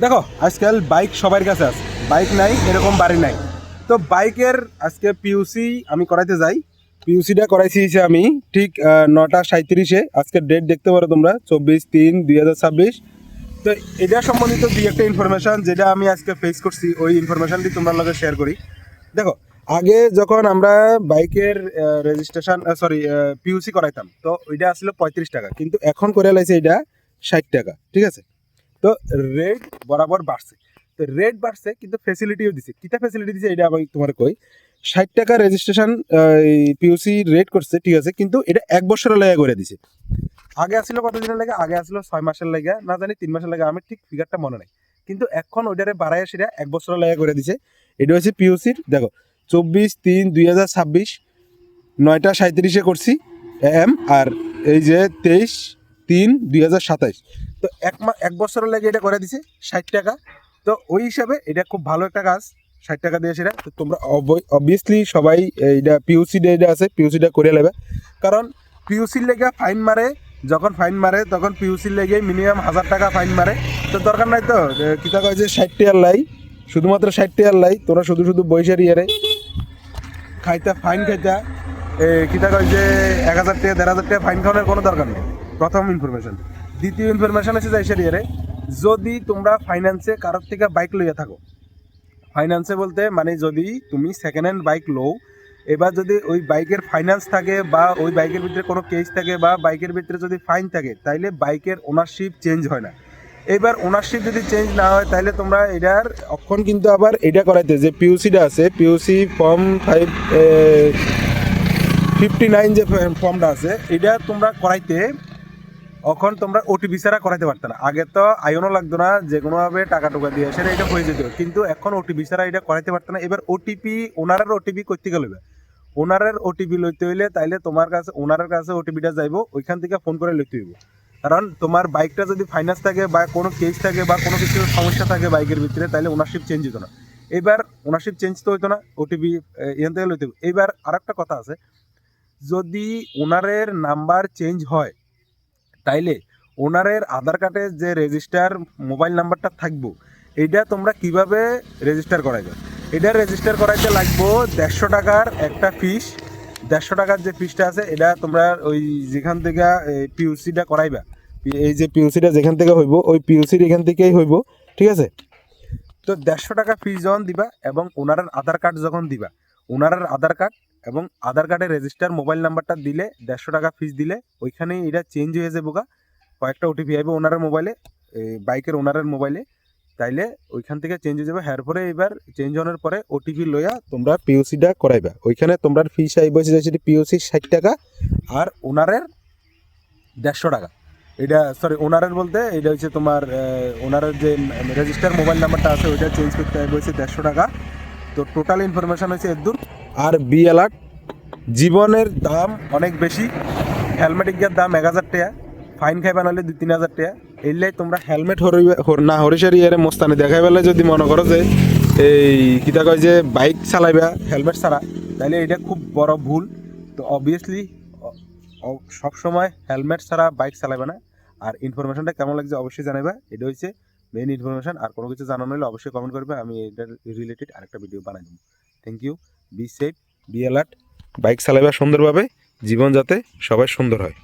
দেখো আজকাল বাইক সবার কাছে আছে, বাইক নাই এরকম বাড়ি নাই। তো বাইকের আজকে পিউসি আমি করাইতে যাই। পিউসিটা করাইছি হচ্ছে আমি ঠিক 9টা 37-এ। আজকের ডেট দেখতে পারো তোমরা, 24/3/2026। তো এটা সম্বন্ধিত দুই একটা ইনফরমেশন যেটা আমি আজকে ফেস করছি, ওই ইনফরমেশনটি তোমরা লগে শেয়ার করি। দেখো, আগে যখন আমরা বাইকের রেজিস্ট্রেশন সরি পিউসি করাইতাম, তো ওইটা আসলে 35 টাকা, কিন্তু এখন করে লাইছে এটা 60 টাকা। ঠিক আছে? তো রেট বরাবর বাড়ছে। তো রেট বাড়ছে কিন্তু ফেসিলিটিও দিছে। কিতা ফেসিলিটি দিছে এটা আমি তোমার কই। 60 টাকা রেজিস্ট্রেশন পিউসি রেট করছে, ঠিক আছে, কিন্তু এটা 1 বছরের লেগে করে দিছে। আগে আসছিল কতদিনের লাগে, আগে আসছিল 6 মাসের লাগে, না জানি 3 মাসের লাগে, আমার ঠিক ফিগারটা মনে নাই। কিন্তু এখন ওইটারে বাড়ায় সেটা 1 বছরের লাগে করে দিছে। এটা হচ্ছে পিউসির। দেখো, 24/3/2026 9টা 37-এ করছি এম, আর এই যে 23/3/2027। তো 1 বছরের লাগে এটা করে দিছে 60 টাকা। তো ওই হিসাবে এটা খুব ভালো একটা কাজ। 60 টাকা দিয়ে সেটা তো তোমরা অবভিয়াসলি সবাই এইটা পিউসি এটা আছে, পিউসিটা করে নেবে। কারণ পিউসির লেগে ফাইন মারে, যখন ফাইন মারে তখন পিউসির লেগে মিনিমাম 1000 টাকা ফাইন মারে। তো দরকার নাই তো কিতা কয় যে 60 টাকার লাই, শুধুমাত্র 60 টাকার লাই তোরা শুধু শুধু বৈশার ইয়ারে খাইতা ফাইন খাইতা কিতা কয় যে 1000 টাকা 1500 টাকা ফাইন খাওয়ানোর কোনো দরকার নেই। প্রথম ইনফরমেশন। দ্বিতীয় ইনফরমেশন আছে যাই ইয়ারে, যদি তোমরা ফাইন্যান্সে কারোর থেকে বাইক লইয়া থাকো, ফাইন্যান্সে বলতে মানে যদি তুমি সেকেন্ড হ্যান্ড বাইক লও, এবার যদি ওই বাইকের ফাইন্যান্স থাকে বা ওই বাইকের ভিতরে কোনো কেস থাকে বা বাইকের ভিতরে যদি ফাইন থাকে, তাইলে বাইকের ওনারশিপ চেঞ্জ হয় না। এবার ওনারশিপ যদি চেঞ্জ না হয় তাহলে তোমরা এটার অক্ষণ কিন্তু আবার এটা করাইতে যে পিউসিটা আছে, পিউসি ফর্ম 59 যে ফর্মটা আছে, এটা তোমরা করাইতে এখন তোমরা ওটিপি ছাড়া করাইতে পারতো না। আগে তো আইনও লাগতো না, যে কোনোভাবে টাকা টোকা দিয়ে সেটা এটা হয়ে যেত, কিন্তু এখন ওটিপি ছাড়া এটা করাইতে পারতো না। এবার ওটিপি, ওনারের ওটিপি করতে গেলে ওনারের ওটিপি লইতে হইলে তাইলে তোমার কাছে ওনারের কাছে ওটিপিটা যাইবো, ওইখান থেকে ফোন করে লইতে হইব। কারণ তোমার বাইকটা যদি ফাইন্যান্স থাকে বা কোনো কেস থাকে বা কোনো কিছু সমস্যা থাকে বাইকের ভিতরে, তাইলে ওনারশিপ চেঞ্জ হতো না। এবার ওনারশিপ চেঞ্জ তো হইতো না, ওটিপি এখান থেকে লইতে হইব। এবার আরেকটা কথা আছে, যদি ওনারের নাম্বার চেঞ্জ হয় তাইলে ওনারের আধার কার্ডের যে রেজিস্টার মোবাইল নাম্বারটা থাকবো, এইটা তোমরা কিভাবে রেজিস্টার করাইবে। এটা রেজিস্টার করাইতে লাগবো 150 টাকার একটা ফিস। 150 টাকার যে ফিসটা আছে এটা তোমরা ওই যেখান থেকে পিউসিটা করাইবা, এই যে পিউসিটা যেখান থেকে হইব ওই পিউসির এখান থেকেই হইব। ঠিক আছে? তো 150 টাকা ফিস যখন দিবা এবং ওনারের আধার কার্ড যখন দিবা, ওনারের আধার কার্ড এবং আধার কার্ডের রেজিস্টার মোবাইল নাম্বারটা দিলে 150 টাকা ফিস দিলে ওইখানেই এটা চেঞ্জ হয়ে যাবে। কয়েকটা ওটিপি আইবে ওনারের মোবাইলে, বাইকের ওনারের মোবাইলে, তাইলে ওইখান থেকে চেঞ্জ হয়ে যাবে। হ্যার পরে এবার চেঞ্জ হওয়ার পরে ওটিপি লইয়া তোমরা পিওসিটা করাইবা। ওইখানে তোমরা ফিস আইবে যে পিওসি 60 টাকা আর ওনারের 150 টাকা। এটা সরি ওনারের বলতে এটা হচ্ছে তোমার ওনারের যে রেজিস্টার মোবাইল নাম্বারটা আছে ওইটা চেঞ্জ করতে আইবে হচ্ছে 150 টাকা। তো টোটাল ইনফরমেশন হচ্ছে এদূর। আর বি অ্যালার্ট, জীবনের দাম অনেক বেশি, হেলমেটের দাম 1000 টাকা, ফাইন খাইবা নাহলে 2-3 হাজার টাকা। এলে তোমরা হেলমেট না হরিসারি এর মোস্তানি দেখাই পেলে যদি মনে করো যে এই কিতা কয় যে বাইক চালাইবা হেলমেট ছাড়া, তাহলে এটা খুব বড় ভুল। তো অবভিয়াসলি সবসময় হেলমেট ছাড়া বাইক চালাবে না। আর ইনফরমেশনটা কেমন লাগছে অবশ্যই জানাবা। এটা হচ্ছে মেইন ইনফরমেশন। আর কোনো কিছু জানানো হলে অবশ্যই কমেন্ট করবে, আমি এটার রিলেটেড আরেকটা ভিডিও বানাই দেবো। Thank you. Be safe, be alert, bike চালাইবা সুন্দরভাবে, জীবন যাতে সবাই সুন্দর হয়।